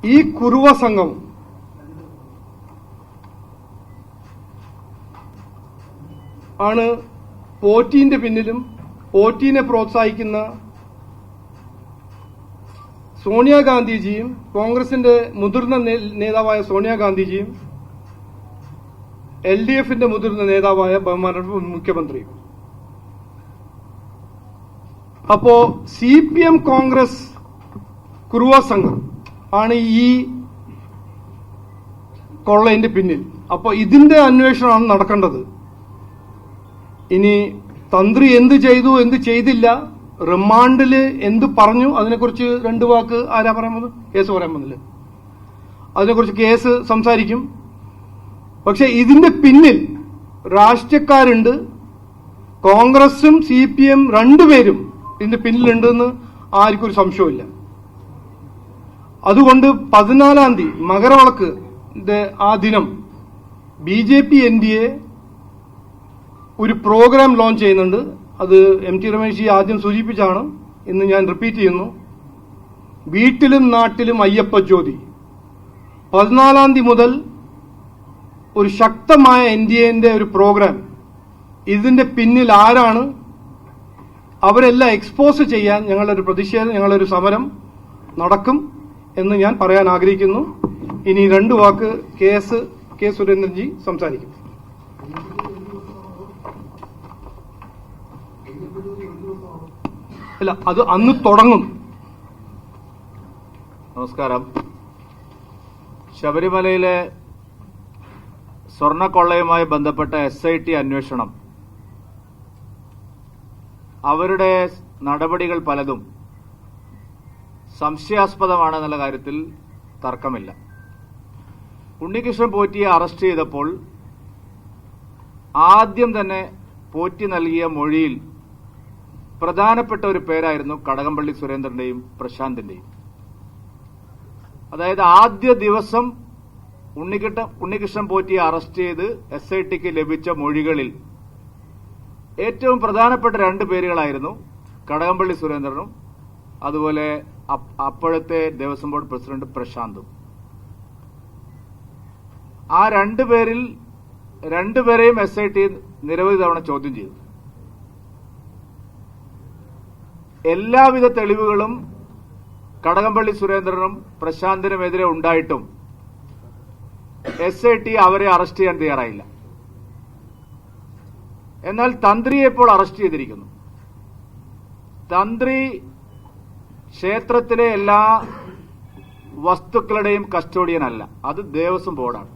ഈ കുറുവ സംഘം ആണ് പോറ്റീന്റെ പിന്നിലും പോറ്റീനെ പ്രോത്സാഹിക്കുന്ന സോണിയാഗാന്ധിജിയും കോൺഗ്രസിന്റെ മുതിർന്ന നേതാവായ സോണിയാഗാന്ധിജിയും LDFന്റെ മുതിർന്ന നേതാവായ ബഹുമാനപ്പെട്ട മുഖ്യമന്ത്രിയും. അപ്പോ CPM കോൺഗ്രസ് കുറുവ സംഘം ആണ് ഈ കൊള്ളയുടെ പിന്നിൽ. അപ്പോ ഇതിന്റെ അന്വേഷണമാണ് നടക്കേണ്ടത്. ഇനി തന്ത്രി എന്ത് ചെയ്തു എന്ത് ചെയ്തില്ല, റിമാൻഡില് എന്ത് പറഞ്ഞു, അതിനെക്കുറിച്ച് രണ്ടു വാക്ക് ആരാ പറയാൻ പോകുന്നത്? കേസ് പറയാൻ പോകുന്നില്ല. അതിനെക്കുറിച്ച് കേസ് സംസാരിക്കും. പക്ഷെ ഇതിന്റെ പിന്നിൽ രാഷ്ട്രീയക്കാരുണ്ട്. കോൺഗ്രസും CPM രണ്ടുപേരും ഇതിന്റെ പിന്നിലുണ്ടെന്ന് ആർക്കും ഒരു സംശയമില്ല. അതുകൊണ്ട് 14-ാം തീയതി മകരവിളക്ക് ആ ദിനം BJP NDA ഒരു പ്രോഗ്രാം ലോഞ്ച് ചെയ്യുന്നുണ്ട്. അത് MT രമേശ് ആദ്യം സൂചിപ്പിച്ചാണ്. ഇന്ന് ഞാൻ റിപ്പീറ്റ് ചെയ്യുന്നു. വീട്ടിലും നാട്ടിലും അയ്യപ്പ ജ്യോതി. 14-ാം തീയതി മുതൽ ഒരു ശക്തമായ NDAന്റെ ഒരു പ്രോഗ്രാം. ഇതിന്റെ പിന്നിൽ ആരാണ്, അവരെല്ലാം എക്സ്പോസ് ചെയ്യാൻ ഞങ്ങളുടെ ഒരു പ്രതിഷേധം, ഞങ്ങളുടെ ഒരു സമരം നടക്കും എന്ന് ഞാൻ പറയാൻ ആഗ്രഹിക്കുന്നു. ഇനി രണ്ടു വാക്ക് കെ സുരേന്ദ്രൻജി സംസാരിക്കും. അല്ല, അത് അന്ന് തുടങ്ങും. നമസ്കാരം. ശബരിമലയിലെ സ്വർണ്ണക്കൊള്ളയുമായി ബന്ധപ്പെട്ട SIT അന്വേഷണം, അവരുടെ നടപടികൾ പലതും സംശയാസ്പദമാണെന്നുള്ള കാര്യത്തിൽ തർക്കമില്ല. ഉണ്ണികൃഷ്ണൻ പോറ്റിയെ അറസ്റ്റ് ചെയ്തപ്പോൾ ആദ്യം തന്നെ പോറ്റി നൽകിയ മൊഴിയിൽ പ്രധാനപ്പെട്ട ഒരു പേരായിരുന്നു കടകംപള്ളി സുരേന്ദ്രന്റെയും പ്രശാന്തിന്റെയും. അതായത് ആദ്യ ദിവസം ഉണ്ണികൃഷ്ണൻ പോറ്റിയെ അറസ്റ്റ് ചെയ്ത് SITക്ക് ലഭിച്ച മൊഴികളിൽ ഏറ്റവും പ്രധാനപ്പെട്ട രണ്ട് പേരുകളായിരുന്നു കടകംപള്ളി സുരേന്ദ്രനും അതുപോലെ അപ്പോഴത്തെ ദേവസ്വം ബോർഡ് പ്രസിഡന്റ് പ്രശാന്തും. ആ രണ്ടുപേരെയും SIT നിരവധി തവണ ചോദ്യം ചെയ്തു. എല്ലാവിധ തെളിവുകളും കടകംപള്ളി സുരേന്ദ്രനും പ്രശാന്തിനുമെതിരെ ഉണ്ടായിട്ടും SIT അവരെ അറസ്റ്റ് ചെയ്യാൻ തയ്യാറായില്ല. എന്നാൽ തന്ത്രിയെ ഇപ്പോൾ അറസ്റ്റ് ചെയ്തിരിക്കുന്നു. തന്ത്രി ക്ഷേത്രത്തിലെ എല്ലാ വസ്തുക്കളുടെയും കസ്റ്റോഡിയൻ അല്ല, അത് ദേവസ്വം ബോർഡാണ്.